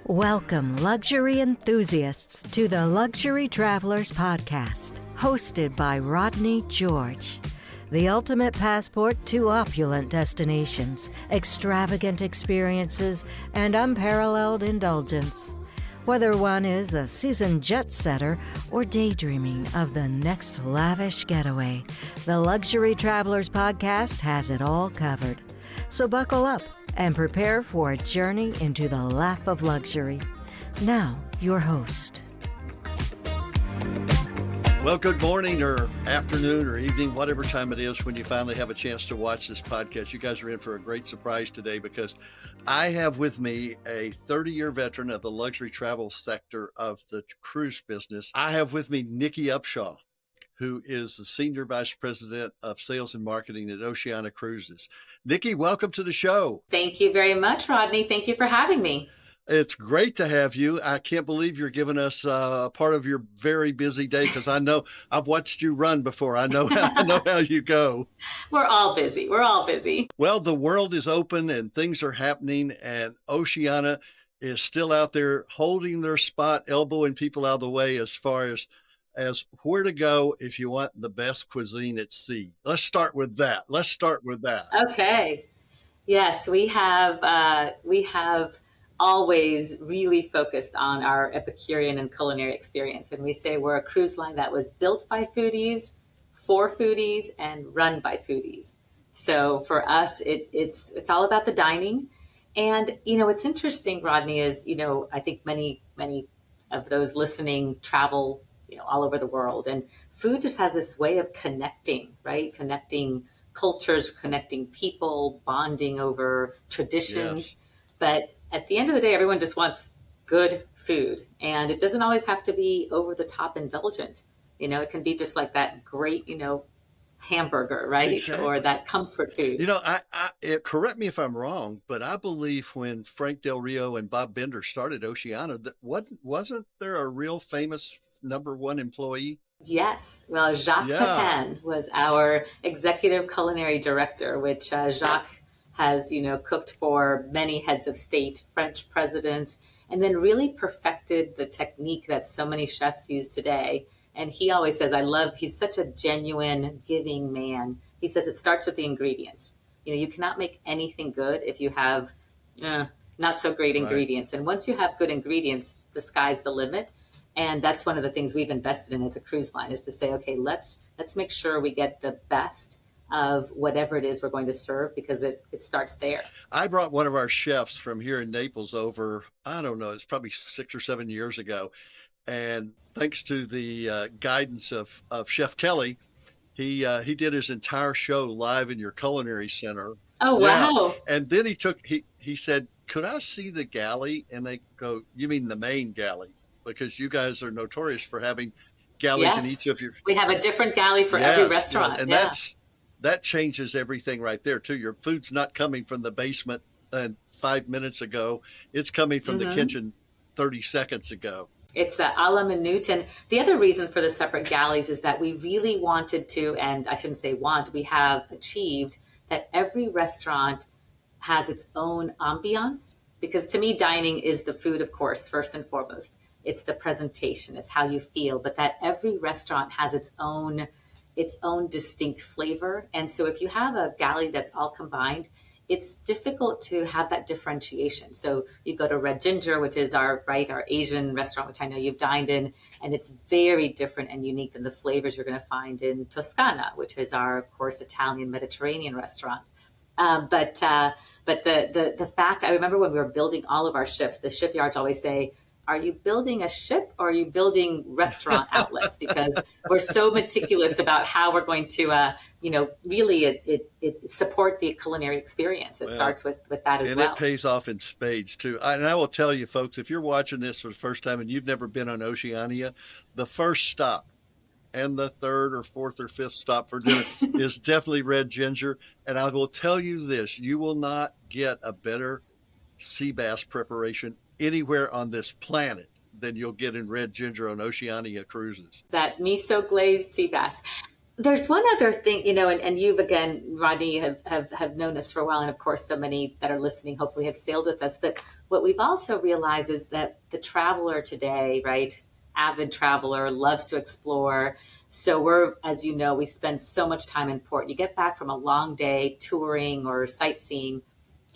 Welcome, luxury enthusiasts, to the Luxury Travelers Podcast, hosted by Rodney George. The ultimate passport to opulent destinations, extravagant experiences, and unparalleled indulgence. Whether one is a seasoned jet setter or daydreaming of the next lavish getaway, the Luxury Travelers Podcast has it all covered. So buckle up and prepare for a journey into the lap of luxury. Now, your host. Well, good morning or afternoon or evening, whatever time it is when you finally have a chance to watch this podcast. You guys are in for a great surprise today because I have with me a 30-year veteran of the luxury travel sector of the cruise business. I have with me Nikki Upshaw, who is the Senior Vice President of Sales and Marketing at Oceania Cruises. Nikki, welcome to the show. Thank you very much, Rodney. Thank you for having me. It's great to have you. I can't believe you're giving us a part of your very busy day because I know I've watched you run before. I know how you go. We're all busy. Well, the world is open and things are happening, and Oceania is still out there holding their spot, elbowing people out of the way as far as where to go if you want the best cuisine at sea. Let's start with that. Okay. Yes, we have always really focused on our Epicurean and culinary experience. And we say we're a cruise line that was built by foodies, for foodies, and run by foodies. So for us, it's all about the dining. And, what's interesting, Rodney, is, I think many of those listening travel all over the world. And food just has this way of connecting, right? Connecting cultures, connecting people, bonding over traditions. Yes. But at the end of the day, everyone just wants good food. And it doesn't always have to be over the top indulgent. It can be just like that great, hamburger, right? Exactly. Or that comfort food. Correct me if I'm wrong, but I believe when Frank Del Rio and Bob Bender started Oceania, wasn't there a real famous number one employee? Yes. Well, Jacques Pepin was our executive culinary director, which Jacques has, cooked for many heads of state, French presidents, and then really perfected the technique that so many chefs use today. And he always says, he's such a genuine, giving man. He says it starts with the ingredients. You cannot make anything good if you have not so great ingredients. And once you have good ingredients, the sky's the limit. And that's one of the things we've invested in as a cruise line is to say, okay, let's make sure we get the best of whatever it is we're going to serve because it starts there. I brought one of our chefs from here in Naples over, I don't know, it's probably 6 or 7 years ago. And thanks to the guidance of Chef Kelly, he did his entire show live in your culinary center. Oh, wow. Yeah. And then he said, could I see the galley? And they go, you mean the main galley? Because you guys are notorious for having galleys in each of your... We have a different galley for every restaurant. And that changes everything right there, too. Your food's not coming from the basement 5 minutes ago. It's coming from the kitchen 30 seconds ago. It's a la minute. And the other reason for the separate galleys is that we really wanted to, and I shouldn't say want, we have achieved that every restaurant has its own ambiance. Because to me, dining is the food, of course, first and foremost. It's the presentation, it's how you feel, but that every restaurant has its own distinct flavor. And so if you have a galley that's all combined, it's difficult to have that differentiation. So you go to Red Ginger, which is our Asian restaurant, which I know you've dined in, and it's very different and unique than the flavors you're going to find in Toscana, which is our, of course, Italian Mediterranean restaurant. But the fact, I remember when we were building all of our ships, the shipyards always say, are you building a ship or are you building restaurant outlets? Because we're so meticulous about how we're going to, really it support the culinary experience. It starts with that as well. And it pays off in spades too. And I will tell you folks, if you're watching this for the first time and you've never been on Oceania, the first stop and the third or fourth or fifth stop for dinner is definitely Red Ginger. And I will tell you this, you will not get a better sea bass preparation anywhere on this planet than you'll get in Red Ginger on Oceania Cruises. That miso-glazed sea bass. There's one other thing, and you've again, Rodney, have known us for a while. And of course, so many that are listening hopefully have sailed with us. But what we've also realized is that the traveler today, right, avid traveler, loves to explore. So as you know, we spend so much time in port. You get back from a long day touring or sightseeing,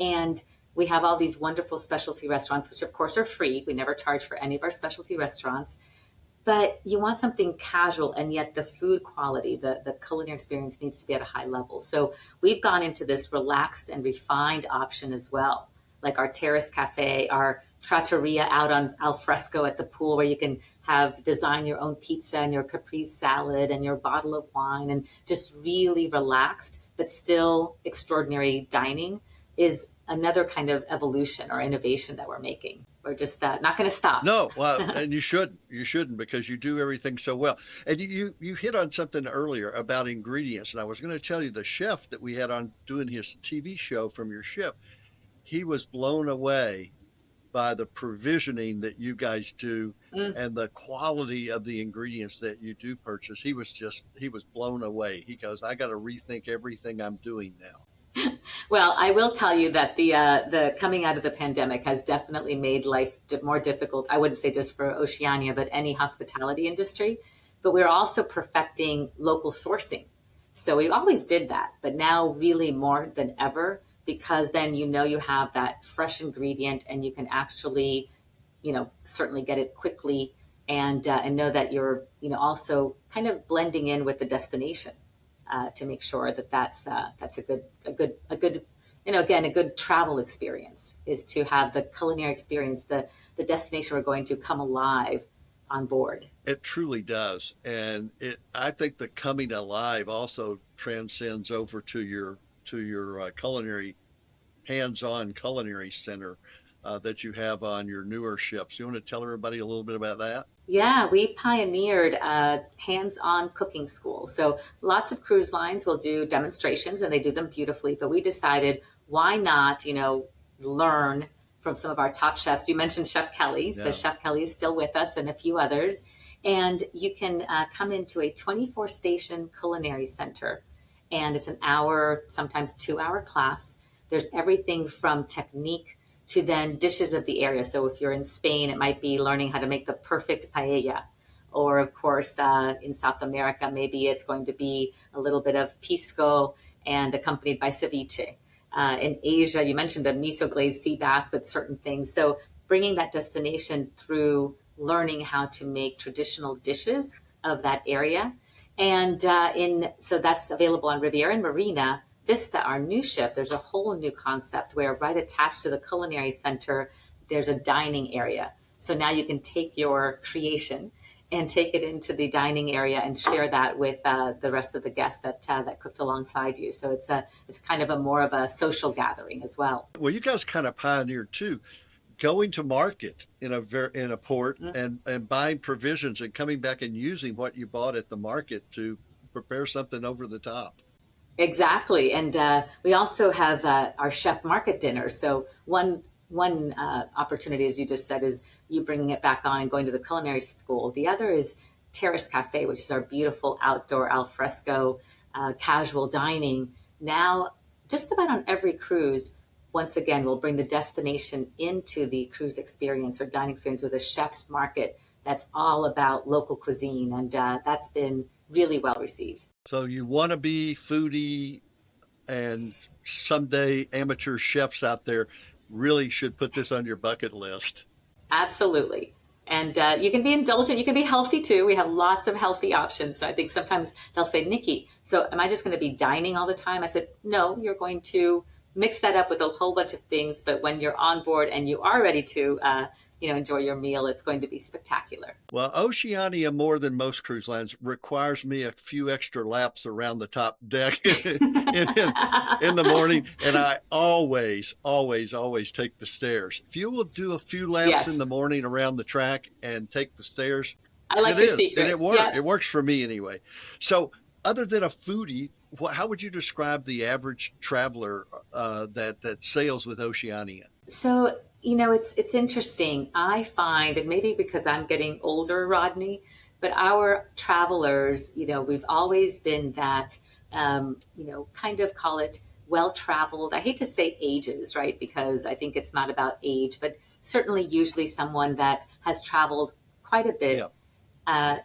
and we have all these wonderful specialty restaurants, which of course are free. We never charge for any of our specialty restaurants. But you want something casual, and yet the food quality, the culinary experience needs to be at a high level. So we've gone into this relaxed and refined option as well, like our terrace cafe, our trattoria out on al fresco at the pool, where you can design your own pizza and your caprese salad and your bottle of wine, and just really relaxed but still extraordinary dining is another kind of evolution or innovation that we're making. We're just not going to stop. No, well, and you shouldn't because you do everything so well. And you hit on something earlier about ingredients, and I was going to tell you the chef that we had on doing his TV show from your ship, he was blown away by the provisioning that you guys do and the quality of the ingredients that you do purchase. He was blown away. He goes, I got to rethink everything I'm doing now. Well, I will tell you that the coming out of the pandemic has definitely made life more difficult. I wouldn't say just for Oceania, but any hospitality industry. But we're also perfecting local sourcing. So we always did that, but now really more than ever, because then you have that fresh ingredient and you can actually, certainly get it quickly and know that you're, also kind of blending in with the destination. To make sure that that's a good again, a good travel experience is to have the culinary experience, the destination we're going to come alive on board. It truly does, and I think the coming alive also transcends over to your culinary, hands-on culinary center that you have on your newer ships. You want to tell everybody a little bit about that? Yeah, we pioneered a hands-on cooking school. So lots of cruise lines will do demonstrations and they do them beautifully, but we decided why not, learn from some of our top chefs. You mentioned Chef Kelly. Yeah. So Chef Kelly is still with us and a few others. And you can come into a 24 station culinary center, and it's an hour, sometimes 2 hour class. There's everything from technique to then dishes of the area. So if you're in Spain, it might be learning how to make the perfect paella. Or of course, in South America, maybe it's going to be a little bit of pisco and accompanied by ceviche. In Asia, you mentioned the miso-glazed sea bass with certain things. So bringing that destination through learning how to make traditional dishes of that area. And so that's available on Riviera and Marina. Vista, our new ship, there's a whole new concept where right attached to the culinary center, there's a dining area. So now you can take your creation and take it into the dining area and share that with the rest of the guests that cooked alongside you. So it's kind of more of a social gathering as well. Well, you guys kind of pioneered too, going to market in a port and buying provisions and coming back and using what you bought at the market to prepare something over the top. Exactly. And we also have our chef market dinner. So one opportunity, as you just said, is you bringing it back on and going to the culinary school. The other is Terrace Cafe, which is our beautiful outdoor al fresco casual dining. Now, just about on every cruise, once again, we'll bring the destination into the cruise experience or dining experience with a chef's market that's all about local cuisine. And that's been really well received. So you want to be foodie, and someday amateur chefs out there really should put this on your bucket list. Absolutely. And you can be indulgent. You can be healthy too. We have lots of healthy options. So I think sometimes they'll say, Nikki, so am I just going to be dining all the time? I said, no, you're going to mix that up with a whole bunch of things. But when you're on board and you are ready to enjoy your meal, it's going to be spectacular. Well, Oceania, more than most cruise lines, requires me a few extra laps around the top deck in the morning. And I always take the stairs. If you will do a few laps in the morning around the track and take the stairs, I like your secret. And it works. Yeah. It works for me anyway. So other than a foodie, how would you describe the average traveler that sails with Oceania? So, it's interesting. I find, and maybe because I'm getting older, Rodney, But our travelers, we've always been that, kind of call it well-traveled. I hate to say ages, right? Because I think it's not about age, but certainly usually someone that has traveled quite a bit Yeah. uh,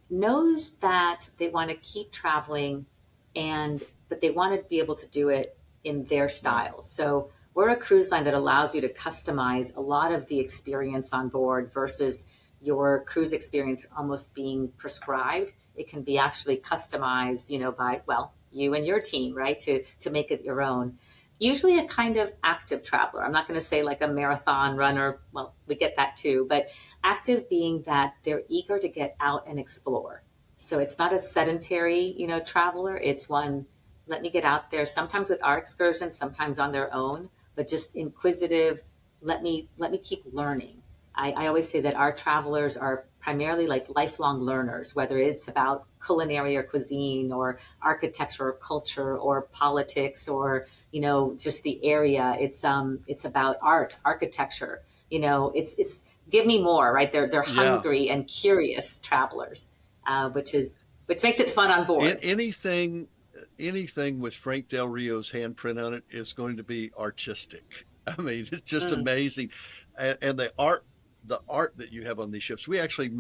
knows that they want to keep traveling, but they want to be able to do it in their Right. style. So we're a cruise line that allows you to customize a lot of the experience on board versus your cruise experience almost being prescribed. It can be actually customized, by, well, you and your team, right? To make it your own. Usually a kind of active traveler. I'm not going to say like a marathon runner. Well, we get that too, but active being that they're eager to get out and explore. So it's not a sedentary, traveler. It's one, let me get out there, sometimes with our excursions, sometimes on their own, but just inquisitive. Let me keep learning. I always say that our travelers are primarily like lifelong learners, whether it's about culinary or cuisine or architecture or culture or politics or, just the area. It's about art, architecture. It's give me more, right? They're Yeah. hungry and curious travelers, which makes it fun on board. Anything with Frank Del Rio's handprint on it is going to be artistic. I mean, it's just Mm. amazing, and the art that you have on these ships. We actually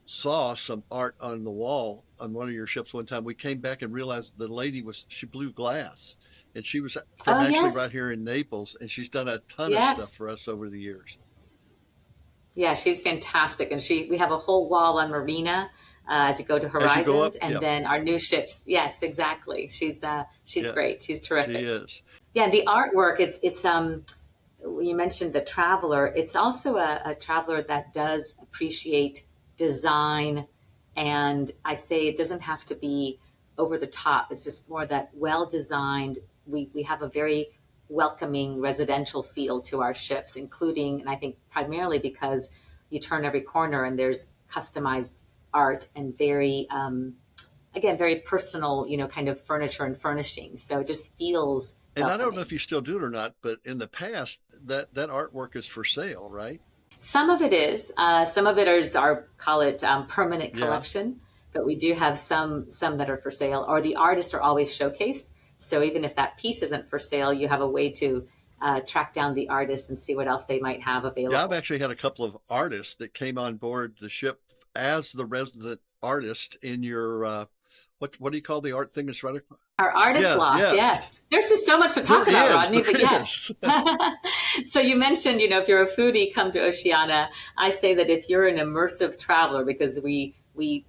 saw some art on the wall on one of your ships one time. We came back and realized the lady she blew glass, and she was from Oh actually right yes, here in Naples, and she's done a ton of stuff yes. for us over the years. Yeah, she's fantastic, and we have a whole wall on Marina as you go to As you go Horizons, up, and yeah, then our new ships. Yes, exactly. She's yeah, great. She's she terrific. is. Yeah, and the artwork. It's you mentioned the traveler. It's also a traveler that does appreciate design, and I say it doesn't have to be over the top. It's just more that well designed. We have a very welcoming residential feel to our ships, including, and I think primarily because you turn every corner and there's customized art and very, again, very personal, kind of furniture and furnishings. So it just feels And I don't know if welcoming. you still do it or not, but in the past, that artwork is for sale, right? Some of it is. Some of it is our, call it, permanent Yeah. collection, but we do have some that are for sale, or the artists are always showcased. So even if that piece isn't for sale, you have a way to track down the artist and see what else they might have Yeah, I've available. actually had a couple of artists that came on board the ship as the resident artist in your what do you call the art thing that's right across? Our artist Yeah, loft, yes. yes. There's just so much to There talk about, is, Rodney, there but yes. is. So you mentioned, if you're a foodie, come to Oceania. I say that if you're an immersive traveler, because we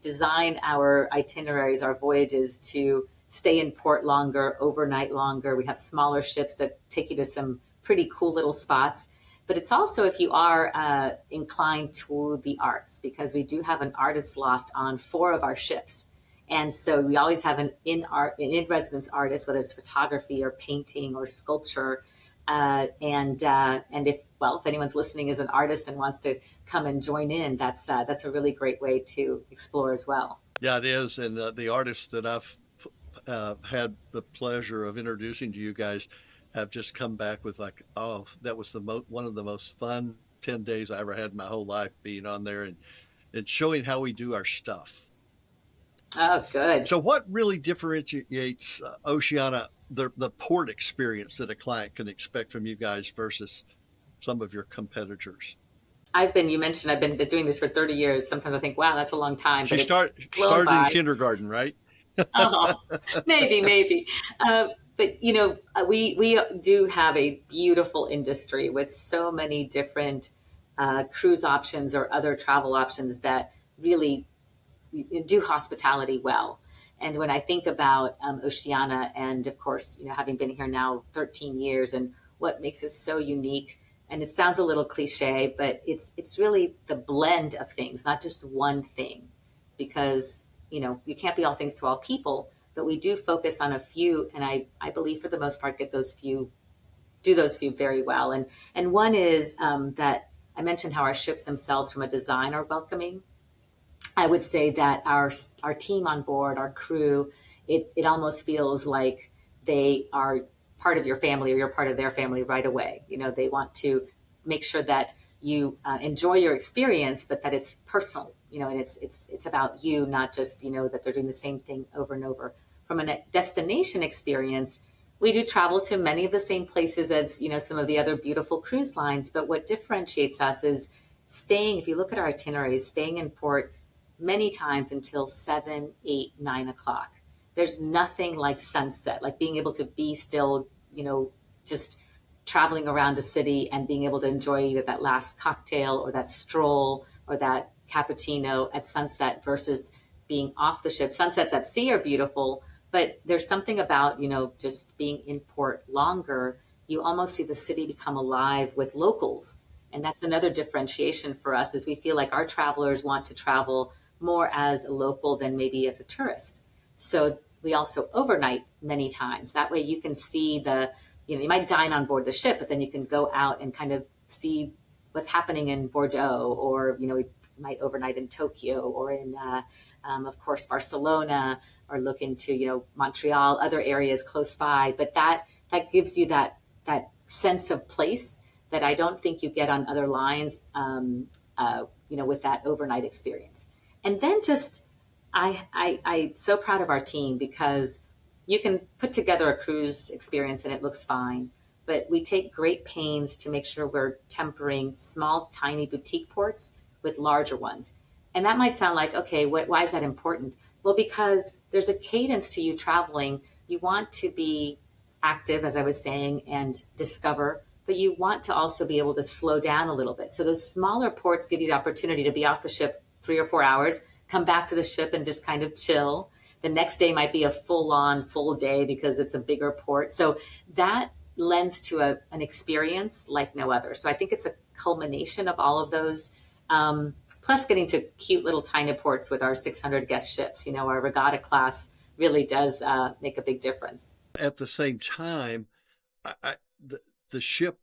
design our itineraries, our voyages to stay in port longer, overnight longer. We have smaller ships that take you to some pretty cool little spots. But it's also if you are inclined to the arts, because we do have an artist loft on 4 of our ships. And so we always have an in residence artist, whether it's photography or painting or sculpture. And if anyone's listening is an artist and wants to come and join in, that's a really great way to explore as well. Yeah, it is. And the artists that I've had the pleasure of introducing to you guys have just come back with like, oh, that was one of the most fun 10 days I ever had in my whole life being on there and showing how we do our stuff. Oh, good. So, what really differentiates Oceania, the port experience that a client can expect from you guys versus some of your competitors? You mentioned I've been doing this for 30 years. Sometimes I think, wow, that's a long time, but it's flown Started in by. kindergarten, right? Oh, maybe. But we do have a beautiful industry with so many different cruise options or other travel options that really do hospitality well. And when I think about Oceania, and of course, having been here now 13 years, and what makes it so unique, and it sounds a little cliche, but it's really the blend of things, not just one thing, because you can't be all things to all people, but we do focus on a few, and I believe for the most part do those few very well. And one is that I mentioned how our ships themselves, from a design, are welcoming. I would say that our team on board, our crew, it almost feels like they are part of your family or you're part of their family right away. They want to make sure that you enjoy your experience, but that it's personal, and it's about you, not just, that they're doing the same thing over and over. From a destination experience, we do travel to many of the same places as, some of the other beautiful cruise lines. But what differentiates us is staying, if you look at our itineraries, staying in port many times until 7, 8, 9 o'clock. There's nothing like sunset, like being able to be still, just traveling around a city and being able to enjoy either that last cocktail or that stroll or that cappuccino at sunset versus being off the ship. Sunsets at sea are beautiful, but there's something about, just being in port longer. You almost see the city become alive with locals. And that's another differentiation for us, is we feel like our travelers want to travel more as a local than maybe as a tourist. So we also overnight many times. That way you can see you might dine on board the ship, but then you can go out and kind of see what's happening in Bordeaux, or, we might overnight in Tokyo, or in, of course, Barcelona, or look into, Montreal, other areas close by. But that gives you that sense of place that I don't think you get on other lines, with that overnight experience. And then just, I'm so proud of our team, because you can put together a cruise experience and it looks fine, but we take great pains to make sure we're tempering small, tiny boutique ports with larger ones. And that might sound like, okay, why is that important? Well, because there's a cadence to you traveling. You want to be active, as I was saying, and discover, but you want to also be able to slow down a little bit. So those smaller ports give you the opportunity to be off the ship 3 or 4 hours, come back to the ship and just kind of chill. The next day might be a full day because it's a bigger port. So that lends to an experience like no other. So I think it's a culmination of all of those, plus getting to cute little tiny ports with our 600 guest ships. Our regatta class really does make a big difference. At the same time, the ship,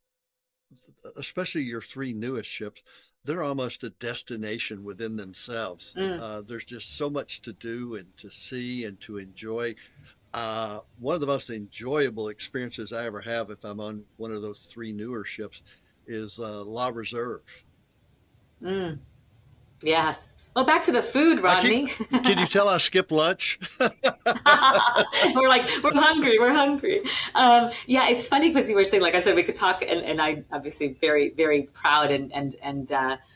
especially your 3 newest ships, they're almost a destination within themselves. There's just so much to do and to see and to enjoy. One of the most enjoyable experiences I ever have, if I'm on one of those 3 newer ships, is La Reserve. Yes. Well, back to the food, Rodney. Can you tell I skipped lunch? we're hungry. We're hungry. Yeah, it's funny because you were saying, like I said, we could talk, and I'm obviously very, very proud and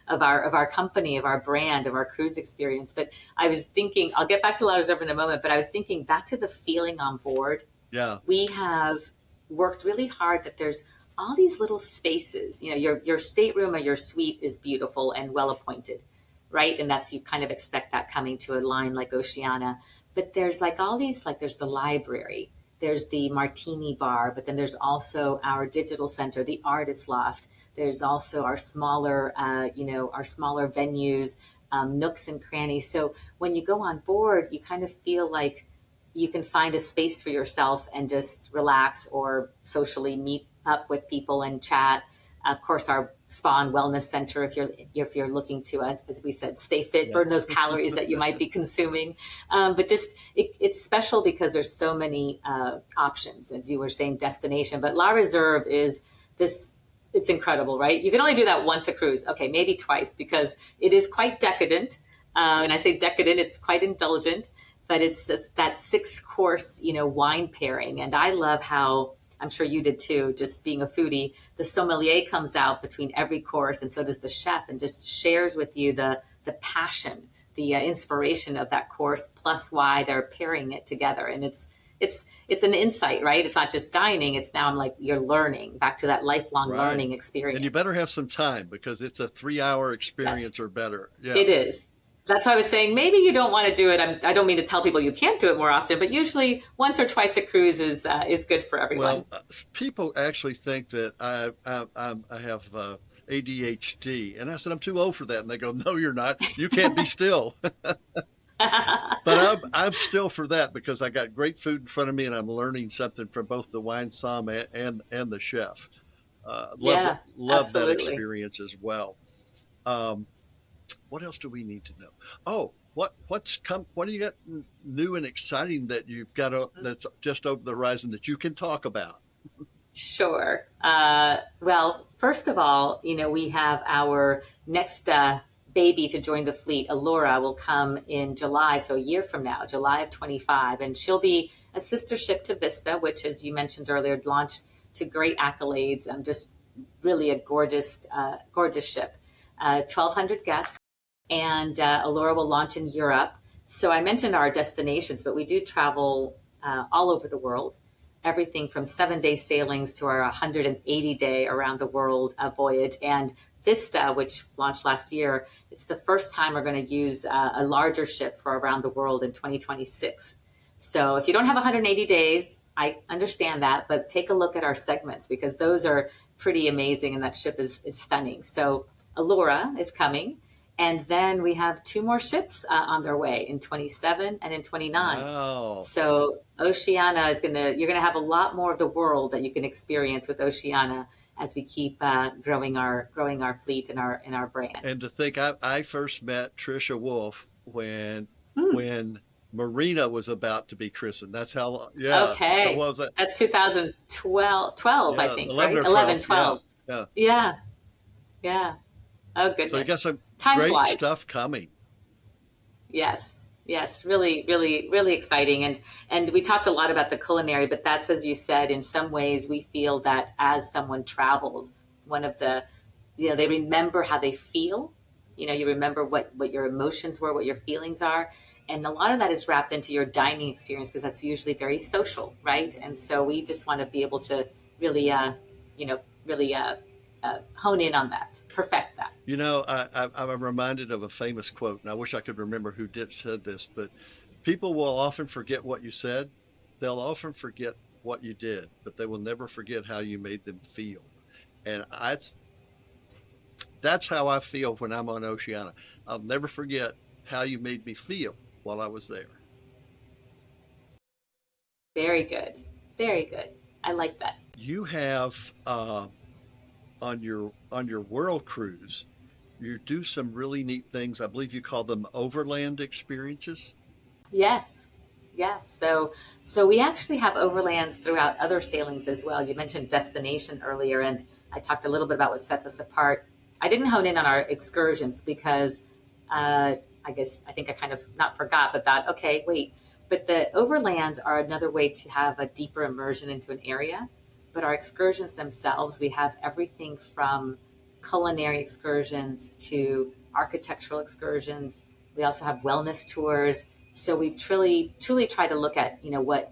of our company, of our brand, of our cruise experience. But I was thinking, I'll get back to La Reserve in a moment, but I was thinking back to the feeling on board. Yeah. We have worked really hard that there's all these little spaces. Your stateroom or your suite is beautiful and well appointed, right? And you kind of expect that coming to a line like Oceania. But there's all these, there's the library, there's the martini bar, but then there's also our digital center, the artist loft. There's also our smaller, venues, nooks and crannies. So when you go on board, you kind of feel like you can find a space for yourself and just relax or socially meet up with people and chat. Of course, our spa and wellness center, if you're looking to, as we said, stay fit, burn those calories that you might be consuming. But just it's special because there's so many options, as you were saying, destination. But La Reserve is this. It's incredible, right? You can only do that once a cruise. Okay, maybe twice, because it is quite decadent. And I say decadent, it's quite indulgent, but it's that 6-course, wine pairing. And I love how, I'm sure you did too, just being a foodie, the sommelier comes out between every course, and so does the chef, and just shares with you the passion, the inspiration of that course, plus why they're pairing it together. And it's an insight, right? It's not just dining. It's now you're learning, back to that lifelong learning experience. And you better have some time, because it's a 3-hour experience or better. Yeah. It is. That's why I was saying, maybe you don't want to do it. I don't mean to tell people you can't do it more often, but usually once or twice a cruise is good for everyone. Well, people actually think that I have ADHD, and I said, I'm too old for that. And they go, no, you're not. You can't be still. But I'm still for that, because I got great food in front of me, and I'm learning something from both the wine som and the chef. Love that experience as well. What else do we need to know? Oh, what do you got new and exciting that you've got that's just over the horizon that you can talk about? Sure. Well, first of all, we have our next baby to join the fleet. Allura will come in July, so a year from now, July of 25, and she'll be a sister ship to Vista, which, as you mentioned earlier, launched to great accolades. Just really a gorgeous ship. 1,200 guests, and Allura will launch in Europe. So I mentioned our destinations, but we do travel all over the world. Everything from 7-day sailings to our 180-day around the world voyage. And Vista, which launched last year, it's the first time we're going to use a larger ship for around the world in 2026. So if you don't have 180 days, I understand that, but take a look at our segments because those are pretty amazing and that ship is stunning. So Allura is coming. And then we have 2 more ships on their way in 27 and in 29. Wow. So Oceania you're going to have a lot more of the world that you can experience with Oceania as we keep growing our fleet and our brand. And to think I first met Trisha Wolf when Hmm. when Marina was about to be christened. That's how long. Yeah. Okay. So what was that? That's 2012, I Yeah, think, 11 right? or 11, 12. 12. Yeah. Yeah. Yeah. Oh, So you goodness. got some Time great flies. stuff coming. Yes. Yes. Really, really, really exciting. And we talked a lot about the culinary, but that's, as you said, in some ways we feel that as someone travels, one of the, they remember how they feel. You remember what your emotions were, what your feelings are. And a lot of that is wrapped into your dining experience because that's usually very social, right? And so we just want to be able to really, really hone in on that, perfect that. I'm reminded of a famous quote, and I wish I could remember who said this, but people will often forget what you said. They'll often forget what you did, but they will never forget how you made them feel. And that's how I feel when I'm on Oceania. I'll never forget how you made me feel while I was there. Very good. Very good. I like that. You have on your world cruise, you do some really neat things. I believe you call them overland experiences. Yes. Yes. So we actually have overlands throughout other sailings as well. You mentioned destination earlier, and I talked a little bit about what sets us apart. I didn't hone in on our excursions because I think I kind of not forgot, but thought, okay, wait. But the overlands are another way to have a deeper immersion into an area. But our excursions themselves, we have everything from culinary excursions to architectural excursions. We also have wellness tours. So we've truly tried to look at what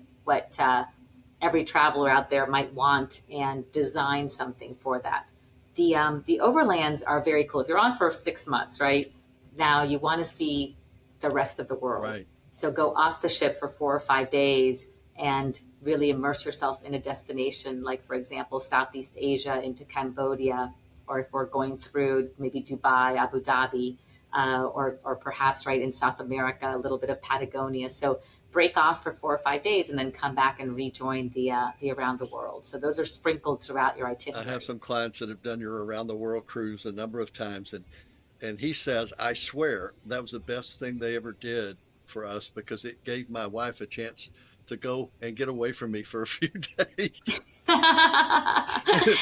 every traveler out there might want and design something for that. The overlands are very cool. If you're on for 6 months, right now, you want to see the rest of the world. Right. So go off the ship for 4 or 5 days and really immerse yourself in a destination, like, for example, Southeast Asia into Cambodia, or if we're going through maybe Dubai, Abu Dhabi, or perhaps right in South America, a little bit of Patagonia. So break off for 4 or 5 days and then come back and rejoin the around the world. So those are sprinkled throughout your I itinerary. have some clients that have done your around the world cruise a number of times, and he says, I swear that was the best thing they ever did for us because it gave my wife a chance to go and get away from me for a few days.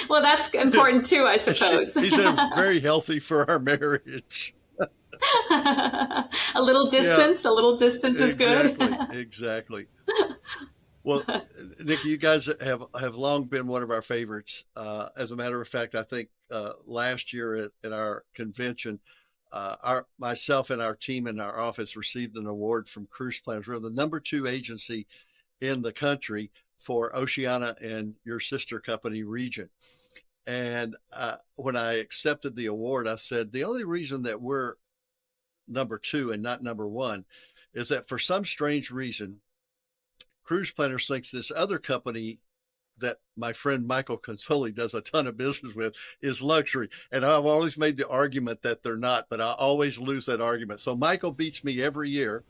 Well, that's important too, I suppose. He said it was very healthy for our marriage. A Yeah, a little distance is good. exactly. Well, Nikki, you guys have long been one of our favorites. As a matter of fact, I think last year at our convention, our myself and our team in our office received an award from Cruise Planners. We're the #2 agency in the country for Oceania and your sister company region. And when I accepted the award, I said the only reason that we're #2 and not #1 is that for some strange reason, Cruise Planners thinks this other company that my friend Michael Consoli does a ton of business with is luxury. And I've always made the argument that they're not, but I always lose that argument. So Michael beats me every year.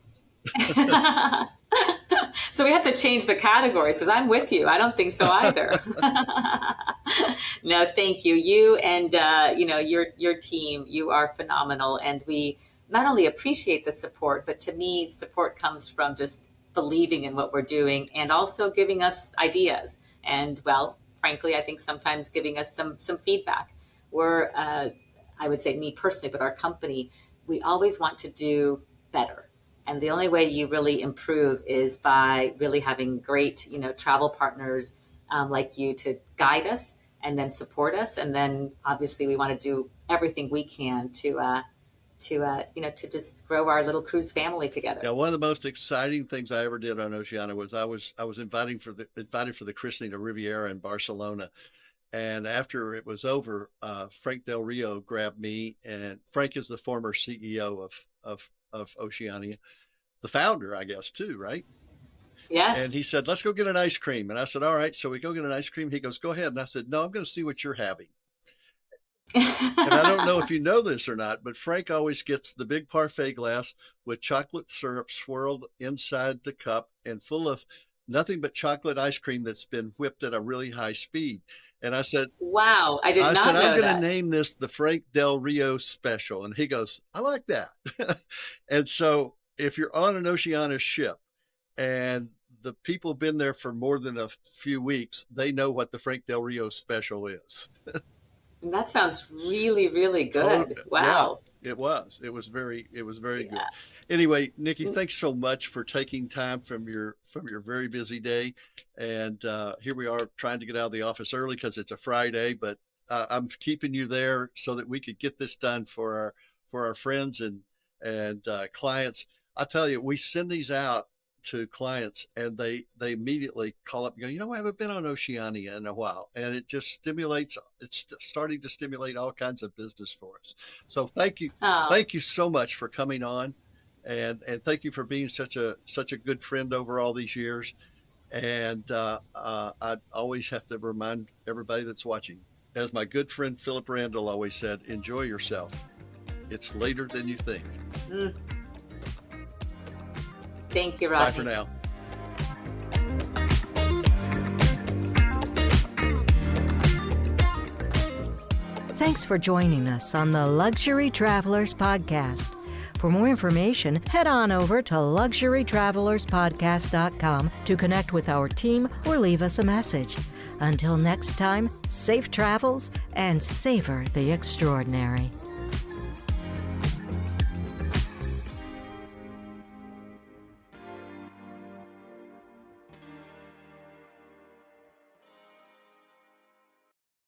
So we have to change the categories because I'm with you. I don't think so either. No, thank you. You and your team. You are phenomenal, and we not only appreciate the support, but to me, support comes from just believing in what we're doing and also giving us ideas. And well, frankly, I think sometimes giving us some feedback. We're, I would say me personally, but our company, we always want to do better. And the only way you really improve is by really having great, travel partners like you to guide us and then support us. And then obviously we want to do everything we can to just grow our little cruise family together. Yeah, one of the most exciting things I ever did on Oceania was I was invited for the christening of Riviera in Barcelona. And after it was over, Frank Del Rio grabbed me, and Frank is the former CEO of Oceania, the founder, I guess, too, right? Yes. And he said, "Let's go get an ice cream." And I said, "All right." So we go get an ice cream. He goes, "Go ahead." And I said, "No, I'm going to see what you're having." And I don't know if you know this or not, but Frank always gets the big parfait glass with chocolate syrup swirled inside the cup and full of nothing but chocolate ice cream that's been whipped at a really high speed. And I said, Wow, I did not know I'm going to that. name this the Frank Del Rio special. And he goes, "I like that." And so if you're on an Oceania ship and the people have been there for more than a few weeks, they know what the Frank Del Rio special is. And that sounds really, really Oh, good. yeah, Wow. it was. It was very good. Yeah. Anyway, Nikki, thanks so much for taking time from your very busy day. And here we are trying to get out of the office early because it's a Friday, but I'm keeping you there so that we could get this done for our friends and clients. I tell you, we send these out to clients and they immediately call up and go, I haven't been on Oceania in a while. And it just it's starting to stimulate all kinds of business for us. So thank you. Oh, Thank you so much for coming on, and thank you for being such a good friend over all these years. And I always have to remind everybody that's watching, as my good friend Philip Randall always said, enjoy yourself. It's later than you think. thank you, Rodney. Bye for now. Thanks for joining us on the Luxury Travelers Podcast. For more information, head on over to luxurytravelerspodcast.com to connect with our team or leave us a message. Until next time, safe travels and savor the extraordinary.